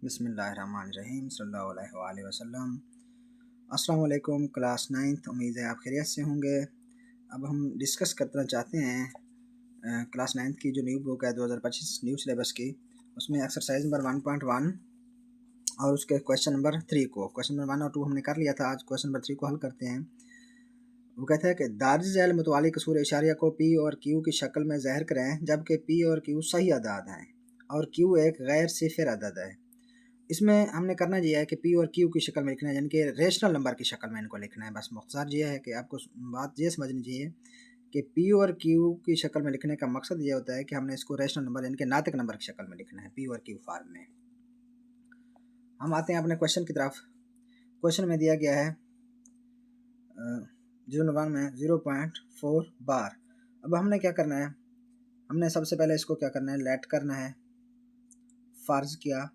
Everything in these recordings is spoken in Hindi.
बिस्मिल्लाहिर्रहमानिर्रहीम सल्लल्लाहु अलैहि वसल्लम। अस्सलाम वालेकुम क्लास 9th, उम्मीद है आप खैरियत से होंगे। अब हम डिस्कस करना चाहते हैं क्लास 9th की जो न्यू बुक है 2025 न्यू सिलेबस की, उसमें एक्सरसाइज नंबर 1.1 और उसके क्वेश्चन नंबर 3 को, क्वेश्चन नंबर 1 और 2 हमने कर लिया था। आज क्वेश्चन नंबर 3 को हल करते हैं। वो कहता है कि दार्ज झैल मुतवाली कसूर इशारिया को पी और क्यू की शक्ल में ज़ाहिर करें जबकि पी और क्यू सही अदाद हैं और क्यू एक गैर सिफर अदद है। इसमें हमने करना ये है कि पी और क्यू की शक्ल में लिखना है, यानी कि रेशनल नंबर की शक्ल में इनको लिखना है। बस मुख्तसर ये है कि आपको बात ये समझनी चाहिए कि पी और क्यू की शक्ल में लिखने का मकसद ये होता है कि हमने इसको रेशनल नंबर यानी कि नातिक नंबर की शक्ल में लिखना है, पी और क्यू फॉर्म में। हम आते हैं अपने क्वेश्चन की तरफ। क्वेश्चन में दिया गया है 0.1 में 0.4 बार। अब हमने क्या करना है, हमने सबसे पहले इसको क्या करना है, लेट करना है। फ़र्ज़ किया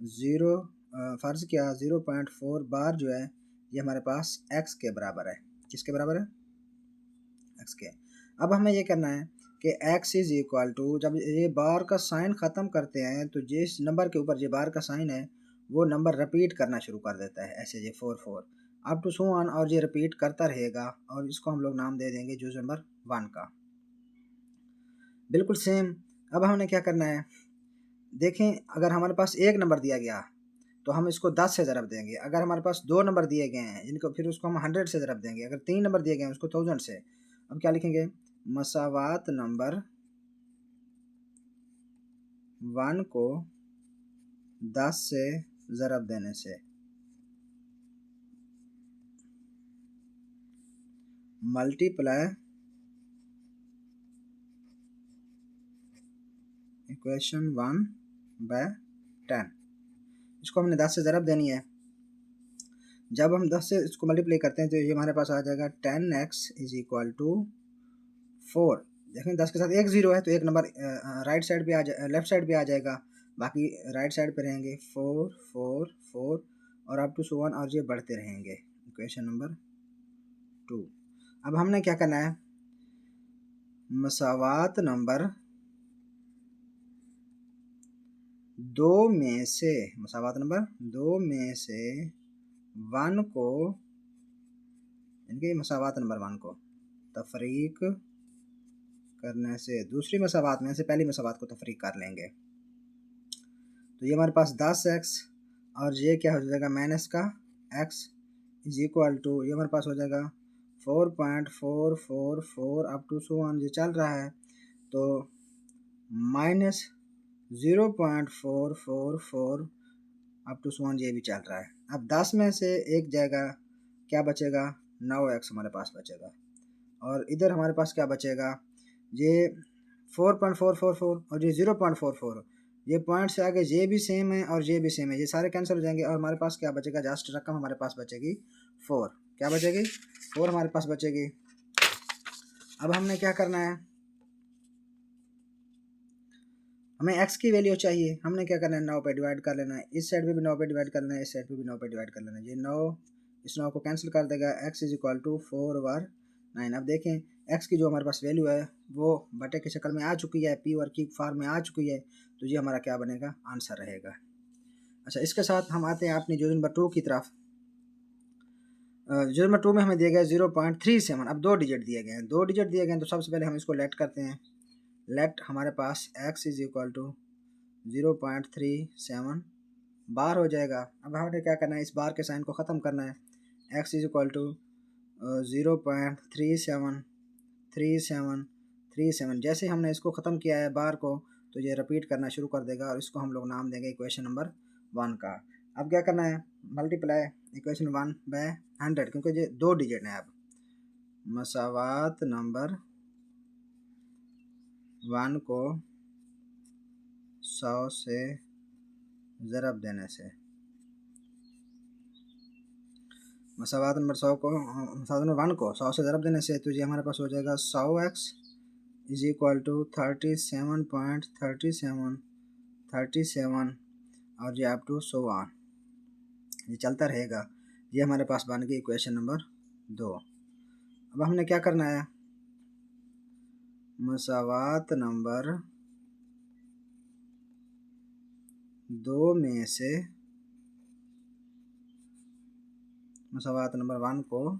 0.4 बार जो है ये हमारे पास x के बराबर है। किसके बराबर है? x के। अब हमें ये करना है कि x इज़ इक्वल टू, जब ये बार का साइन ख़त्म करते हैं तो जिस नंबर के ऊपर ये बार का साइन है वो नंबर रिपीट करना शुरू कर देता है, ऐसे ये 4 अप टू सो ऑन, और ये रिपीट करता रहेगा और इसको हम लोग नाम दे देंगे जुज़ नंबर 1 का। बिल्कुल सेम। अब हमने क्या करना है, देखें अगर हमारे पास एक नंबर दिया गया तो हम इसको 10 से ज़रब देंगे। अगर हमारे पास 2 नंबर दिए गए हैं जिनको फिर उसको हम 100 से ज़रब देंगे। अगर 3 नंबर दिए गए हैं उसको 1000 से। अब क्या लिखेंगे, मसावात नंबर 1 को 10 से ज़रब देने से मल्टीप्लाई इक्वेशन 1 बाय 10। इसको हमने 10 से ज़रब देनी है। जब हम 10 से इसको मल्टीप्लाई करते हैं तो ये हमारे पास आ जाएगा 10x इज़ इक्वल टू 4। देखें 10 के साथ एक ज़ीरो है तो एक नंबर राइट साइड पे लेफ्ट साइड पे आ जाएगा, बाकी राइट साइड पे रहेंगे 4 4 4 और अप टू सो ऑन, और ये बढ़ते रहेंगे। Equation number 2। अब हमने क्या करना है, मसावात नंबर 2 में से 1 को, यानी मसावात नंबर 1 को तफरीक करने से दूसरी मसावात में से पहली मसावात को तफरीक कर लेंगे तो ये हमारे पास 10x और ये क्या हो जाएगा माइनस का x इज इक्वल टू, ये हमारे पास हो जाएगा 4.444 अप टू सो ऑन, ये चल रहा है तो minus 0.444 up to so on, ये भी चल रहा है। अब 10 में से एक जाएगा, क्या बचेगा, 9x हमारे पास बचेगा और इधर हमारे पास क्या बचेगा, ये 4.444 और ये 0.44, ये पॉइंट से आगे ये भी सेम है और ये भी सेम है, ये सारे कैंसिल हो जाएंगे और हमारे पास क्या बचेगा, जस्ट रकम हमारे पास बचेगी 4। क्या बचेगी, 4 हमारे पास बचेगी। अब हमने क्या करना है, हमें x की वैल्यू चाहिए। हमने क्या करना है, 9 पे डिवाइड कर लेना है, इस साइड पे भी 9 पे डिवाइड कर लेना है, इस साइड पे भी 9 पे डिवाइड कर लेना है। ये 9 इस 9 को कैंसिल कर देगा, x इज इक्वल टू 4/9। अब देखें x की जो हमारे पास वैल्यू है वो बटे की शक्ल में आ चुकी है, p और q फॉर्म में आ चुकी है, तो ये हमारा क्या बनेगा, आंसर रहेगा। अच्छा, इसके साथ हम आते हैं अपनी जो नंबर 2 की तरफ। जो नंबर 2 में हमें दिया गया 0.37। अब 2 डिजिट दिए गए हैं, 2 डिजिट दिए गए हैं तो सबसे पहले हम इसको लेट करते हैं। लेट हमारे पास x इज इक्वल टू 0.37 बार हो जाएगा। अब हमें क्या करना है, इस बार के साइन को ख़त्म करना है। x is equal to 0.373737। जैसे हमने इसको ख़त्म किया है बार को तो ये रिपीट करना शुरू कर देगा और इसको हम लोग नाम देंगे इक्वेशन नंबर 1 का। अब क्या करना है, मल्टीप्लाई इक्वेशन 1 बाय 100, क्योंकि ये 2 डिजिट हैं। अब मसावात नंबर 1 को 100 से ज़रब देने से, मसावात नंबर 100 को, मसावात नंबर 1 को 100 से ज़रब देने से तो ये हमारे पास हो जाएगा 100x इज इक्वल टू 37.3737 और ये अप टू सो ऑन, ये चलता रहेगा। ये हमारे पास बन गई इक्वेशन नंबर 2। अब हमने क्या करना है, मसावात नंबर दो में से मसवात नंबर 1 को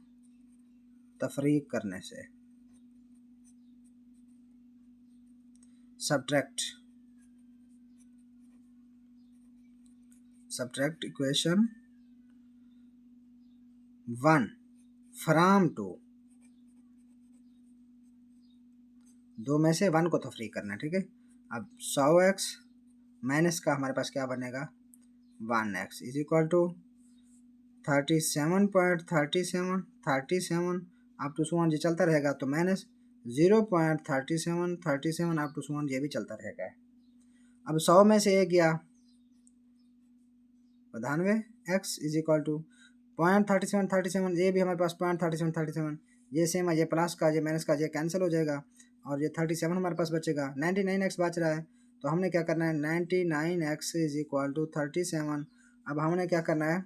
तफरीक करने से। सब्ट्रैक्ट इक्वेशन 1 फ्राम 2, दो में से 1 को तफरीक करना है, ठीक है। अब 100x माइनस का हमारे पास क्या बनेगा 1x is equal to 37.37 up to 1 ये चलता रहेगा, तो माइनस 0.37 अप टू 1 ये भी चलता रहेगा। अब 100 में से 1 गया 92, x इज इक्वल टू 0.37 ये भी हमारे पास 0.37 ये सेम है, ये प्लस का ये माइनस का ये कैंसिल हो जाएगा और ये 37 हमारे पास बचेगा। 99x बच रहा है, तो हमने क्या करना है 99x इज इक्वल टू 37। अब हमने क्या करना है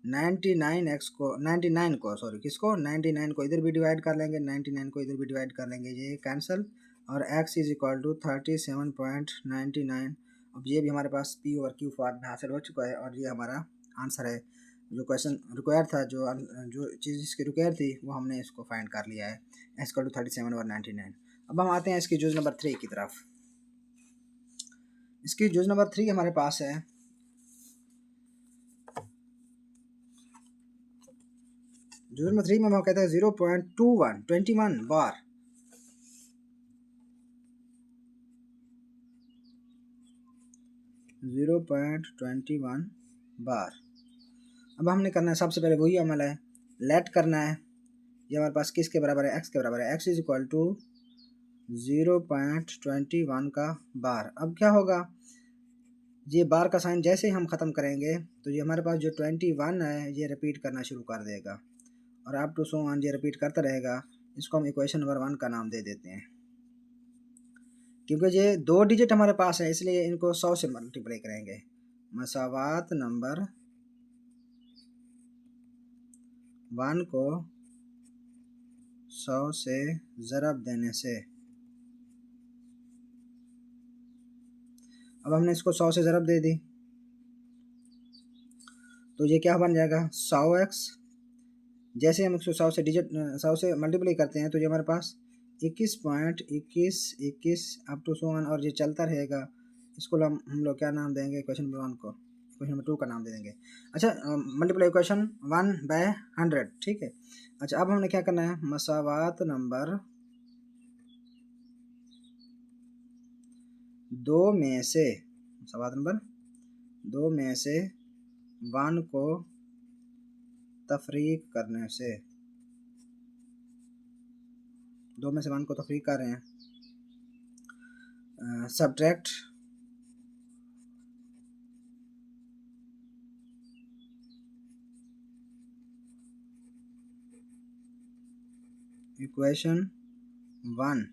99 को 99 को इधर भी डिवाइड कर लेंगे, 99 को इधर भी डिवाइड कर लेंगे, ये कैंसिल और x इज इक्वल टू 37.99। अब ये भी हमारे पास p ओवर q फॉर्म में हासिल हो चुका है और ये हमारा आंसर है। जो क्वेश्चन रिक्वायर था, जो चीज़ इसकी रिक्वायर थी वो हमने इसको फाइंड कर लिया है, x इक्वल टू 37 और 99। अब हम आते हैं इसकी जूज नंबर 3 की तरफ। इसकी जूज नंबर 3 हमारे पास है। जूज नंबर 3 में हम कहते हैं 0.21 बार। अब हमने करना है सबसे पहले वही अमल है, लेट करना है। ये हमारे पास किसके बराबर है x के बराबर है, x इज इक्वल टू 0.21 का बार। अब क्या होगा ये बार का साइन जैसे ही हम ख़त्म करेंगे तो ये हमारे पास जो 21 है ये रिपीट करना शुरू कर देगा और अप टू 100 ये रिपीट करता रहेगा। इसको हम इक्वेशन नंबर 1 का नाम दे देते हैं। क्योंकि ये 2 डिजिट हमारे पास है इसलिए इनको 100 से मल्टीप्लाई करेंगे। मसावात नंबर 1 को 100 से ज़रब देने से। अब हमने इसको 100 से ज़रब दे दी तो ये क्या बन जाएगा 100x। जैसे हम इसको 100 से मल्टीप्लाई करते हैं तो ये हमारे पास 21.21 अप टू 100 और ये चलता रहेगा। इसको हम लोग क्या नाम देंगे क्वेश्चन नंबर 1 को, क्वेश्चन नंबर 2 का नाम दे देंगे। अच्छा मल्टीप्लाई क्वेश्चन 1/100, ठीक है। अच्छा अब हमने क्या करना है मसावात नंबर 2 में से 1 को तफरीक करने से। 2 में से 1 को तफरीक कर रहे हैं। सब्ट्रैक्ट इक्वेशन 1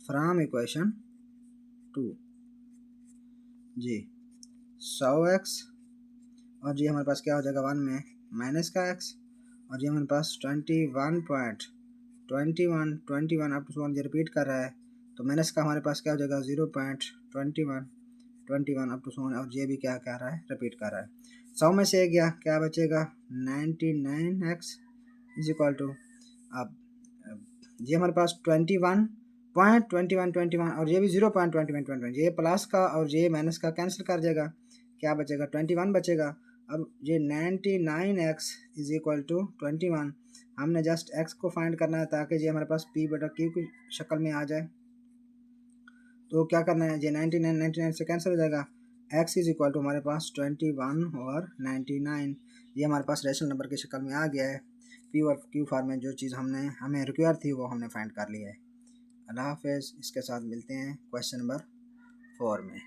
फ्राम इक्वेशन 2 जी 100x और जी हमारे पास क्या हो जाएगा 1 में माइनस का x और ये हमारे पास 21 अप टू 1 ये रिपीट कर रहा है तो माइनस का हमारे पास क्या हो जाएगा 0.21 अप टू 1 और ये भी क्या कर रहा है रिपीट कर रहा है। 100 में से गया क्या बचेगा 99x इज इक्वल टू। अब ये हमारे पास 21.21 और ये भी 0.21 ये प्लस का और ये माइनस का कैंसिल कर जाएगा, क्या बचेगा 21 बचेगा। अब ये 99x इज इक्वल टू 21। हमने जस्ट x को फाइंड करना है ताकि ये हमारे पास p बटा q की शक्ल में आ जाए। तो क्या करना है ये 99 से कैंसिल हो जाएगा। x इज इक्वल टू हमारे पास 21 और 99 ये हमारे पास रेशनल नंबर की शक्ल में आ गया है। p और q फॉर्म में जो चीज़ हमें रिक्वायर थी वो हमने फाइंड कर लिया है। अल्लाह हाफ़िज़। इसके साथ मिलते हैं क्वेश्चन नंबर 4 में।